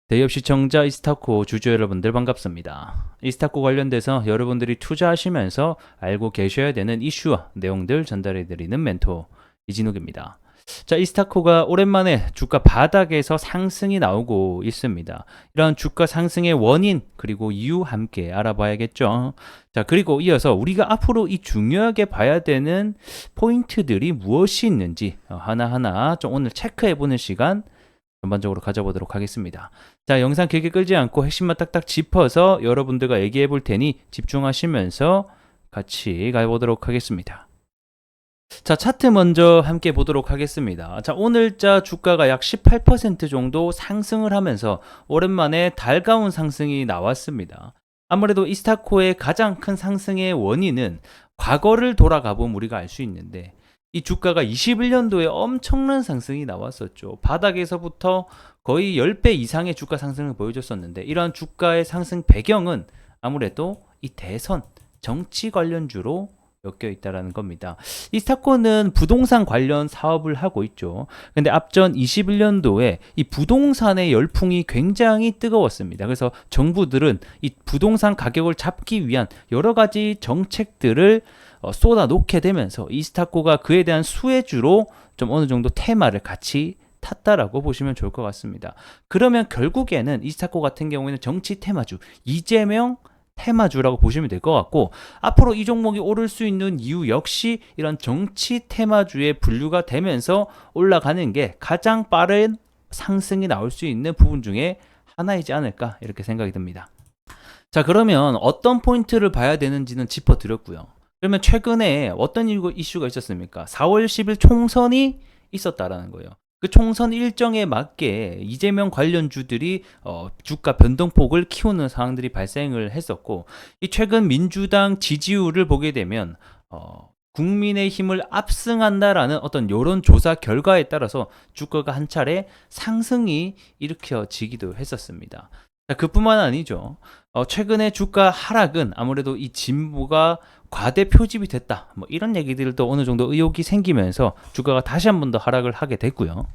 대기업 시청자 이스타코 주주 여러분들 반갑습니다. 이스타코 관련돼서 여러분들이 투자하시면서 알고 계셔야 되는 이슈와 내용들 전달해드리는 멘토 이진욱입니다. 자, 이스타코가 오랜만에 주가 바닥에서 상승이 나오고 있습니다. 이런 주가 상승의 원인 그리고 이유 함께 알아봐야겠죠. 자, 그리고 이어서 우리가 앞으로 이 중요하게 봐야 되는 포인트들이 무엇이 있는지 하나하나 좀 오늘 체크해보는 시간 전반적으로 가져보도록 하겠습니다. 자, 영상 길게 끌지 않고 핵심만 딱딱 짚어서 여러분들과 얘기해 볼 테니 집중하시면서 같이 가보도록 하겠습니다. 자, 차트 먼저 함께 보도록 하겠습니다. 자, 오늘자 주가가 약 18% 정도 상승을 하면서 오랜만에 달가운 상승이 나왔습니다. 아무래도 이스타코의 가장 큰 상승의 원인은 과거를 돌아가 보면 우리가 알 수 있는데 이 주가가 21년도에 엄청난 상승이 나왔었죠. 바닥에서부터 거의 10배 이상의 주가 상승을 보여줬었는데 이러한 주가의 상승 배경은 아무래도 이 대선, 정치 관련주로 엮여 있다라는 겁니다. 이스타코는 부동산 관련 사업을 하고 있죠. 근데 앞전 21년도에 이 부동산의 열풍이 굉장히 뜨거웠습니다. 그래서 정부들은 이 부동산 가격을 잡기 위한 여러 가지 정책들을 쏟아 놓게 되면서 이스타코가 그에 대한 수혜주로 좀 어느 정도 테마를 같이 탔다라고 보시면 좋을 것 같습니다. 그러면 결국에는 이스타코 같은 경우에는 정치 테마주, 이재명 테마주라고 보시면 될 것 같고, 앞으로 이 종목이 오를 수 있는 이유 역시 이런 정치 테마주에 분류가 되면서 올라가는 게 가장 빠른 상승이 나올 수 있는 부분 중에 하나이지 않을까 이렇게 생각이 듭니다. 자, 그러면 어떤 포인트를 봐야 되는지는 짚어드렸고요. 그러면 최근에 어떤 이슈가 있었습니까? 4월 10일 총선이 있었다라는 거예요. 그 총선 일정에 맞게 이재명 관련주들이 주가 변동폭을 키우는 상황들이 발생을 했었고, 이 최근 민주당 지지율을 보게 되면 국민의힘을 압승한다라는 어떤 여론조사 결과에 따라서 주가가 한 차례 상승이 일으켜지기도 했었습니다. 자, 그뿐만 아니죠. 최근에 주가 하락은 아무래도 이 진보가 과대 표집이 됐다. 뭐 이런 얘기들도 어느 정도 의혹이 생기면서 주가가 다시 한 번 더 하락을 하게 됐고요.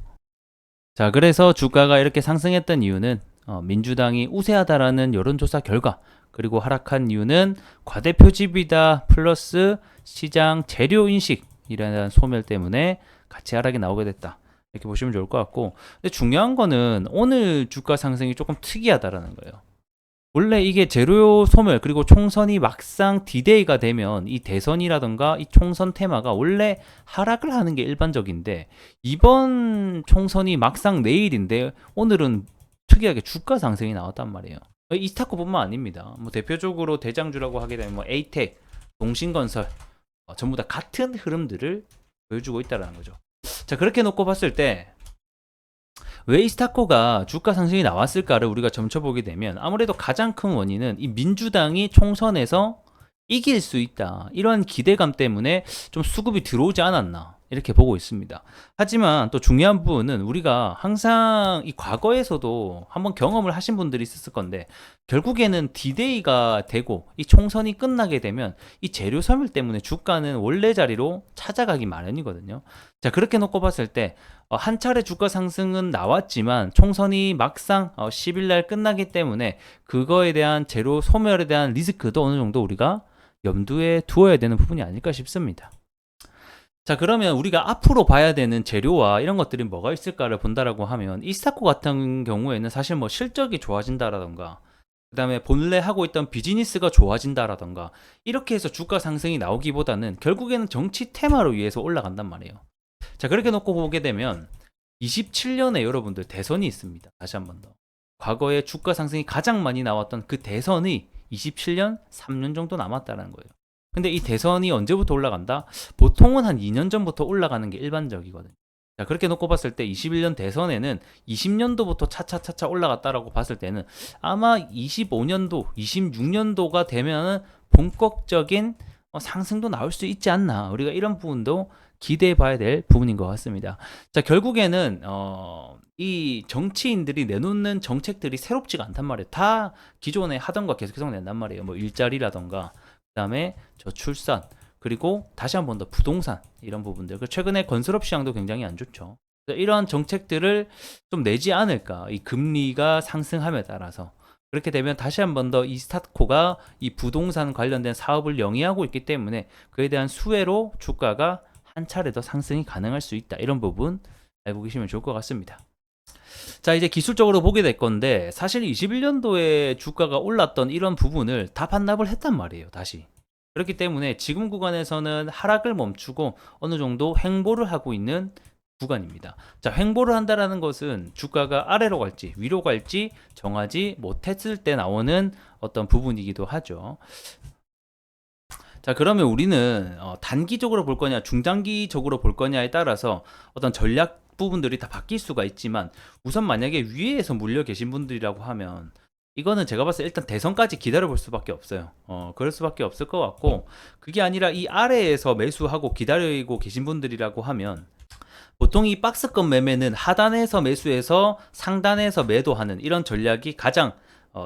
자, 그래서 주가가 이렇게 상승했던 이유는 민주당이 우세하다라는 여론조사 결과, 그리고 하락한 이유는 과대 표집이다 플러스 시장 재료 인식이라는 소멸 때문에 같이 하락이 나오게 됐다. 이렇게 보시면 좋을 것 같고, 근데 중요한 거는 오늘 주가 상승이 조금 특이하다라는 거예요. 원래 이게 재료 소멸 그리고 총선이 막상 디데이가 되면 이 대선이라던가 이 총선 테마가 원래 하락을 하는 게 일반적인데, 이번 총선이 막상 내일인데 오늘은 특이하게 주가 상승이 나왔단 말이에요. 이스타코뿐만 아닙니다. 뭐 대표적으로 대장주라고 하게 되면 뭐 에이텍, 동신건설 전부 다 같은 흐름들을 보여주고 있다는 거죠. 자, 그렇게 놓고 봤을 때 왜 이스타코가 주가 상승이 나왔을까를 우리가 점쳐보게 되면 아무래도 가장 큰 원인은 이 민주당이 총선에서 이길 수 있다, 이런 기대감 때문에 좀 수급이 들어오지 않았나 이렇게 보고 있습니다. 하지만 또 중요한 부분은 우리가 항상 이 과거에서도 한번 경험을 하신 분들이 있었을 건데, 결국에는 디데이가 되고 이 총선이 끝나게 되면 이 재료 섬유 때문에 주가는 원래 자리로 찾아가기 마련이거든요. 자, 그렇게 놓고 봤을 때 한 차례 주가 상승은 나왔지만 총선이 막상 10일 날 끝나기 때문에 그거에 대한 재료 소멸에 대한 리스크도 어느 정도 우리가 염두에 두어야 되는 부분이 아닐까 싶습니다. 자, 그러면 우리가 앞으로 봐야 되는 재료와 이런 것들이 뭐가 있을까를 본다라고 하면, 이스타코 같은 경우에는 사실 뭐 실적이 좋아진다라던가 그 다음에 본래 하고 있던 비즈니스가 좋아진다라던가 이렇게 해서 주가 상승이 나오기보다는 결국에는 정치 테마로 위해서 올라간단 말이에요. 자, 그렇게 놓고 보게 되면 27년에 여러분들 대선이 있습니다. 다시 한 번 더. 과거에 주가 상승이 가장 많이 나왔던 그 대선이 27년, 3년 정도 남았다는 거예요. 근데 이 대선이 언제부터 올라간다? 보통은 한 2년 전부터 올라가는 게 일반적이거든요. 자, 그렇게 놓고 봤을 때 21년 대선에는 20년도부터 차차차차 올라갔다라고 봤을 때는 아마 25년도, 26년도가 되면은 본격적인 상승도 나올 수 있지 않나. 우리가 이런 부분도 기대해 봐야 될 부분인 것 같습니다. 자, 결국에는 이 정치인들이 내놓는 정책들이 새롭지가 않단 말이에요. 다 기존에 하던 거 계속 낸단 말이에요. 뭐 일자리라던가 그다음에 저출산, 그리고 다시 한 번 더 부동산, 이런 부분들. 최근에 건설업 시장도 굉장히 안 좋죠. 이런 정책들을 좀 내지 않을까. 이 금리가 상승함에 따라서. 그렇게 되면 다시 한 번 더 이 스타트코가 이 부동산 관련된 사업을 영위하고 있기 때문에 그에 대한 수혜로 주가가 한 차례 더 상승이 가능할 수 있다. 이런 부분 알고 계시면 좋을 것 같습니다. 자, 이제 기술적으로 보게 될 건데 사실 21년도에 주가가 올랐던 이런 부분을 다 반납을 했단 말이에요. 다시. 그렇기 때문에 지금 구간에서는 하락을 멈추고 어느 정도 횡보를 하고 있는 구간입니다. 자, 횡보를 한다라는 것은 주가가 아래로 갈지 위로 갈지 정하지 못했을 때 나오는 어떤 부분이기도 하죠. 자, 그러면 우리는 단기적으로 볼 거냐 중장기적으로 볼 거냐에 따라서 어떤 전략 부분들이 다 바뀔 수가 있지만, 우선 만약에 위에서 물려 계신 분들이라고 하면 이거는 제가 봤을 때 일단 대선까지 기다려 볼 수밖에 없어요. 그럴 수밖에 없을 것 같고, 그게 아니라 이 아래에서 매수하고 기다리고 계신 분들이라고 하면 보통 이 박스권 매매는 하단에서 매수해서 상단에서 매도하는 이런 전략이 가장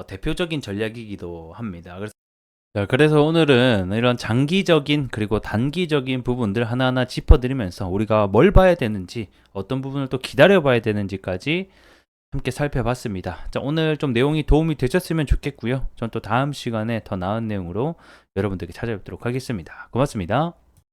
대표적인 전략이기도 합니다. 그래서 자, 그래서 오늘은 이런 장기적인 그리고 단기적인 부분들 하나하나 짚어드리면서 우리가 뭘 봐야 되는지, 어떤 부분을 또 기다려 봐야 되는지까지 함께 살펴봤습니다. 자, 오늘 좀 내용이 도움이 되셨으면 좋겠고요. 전 또 다음 시간에 더 나은 내용으로 여러분들께 찾아뵙도록 하겠습니다. 고맙습니다.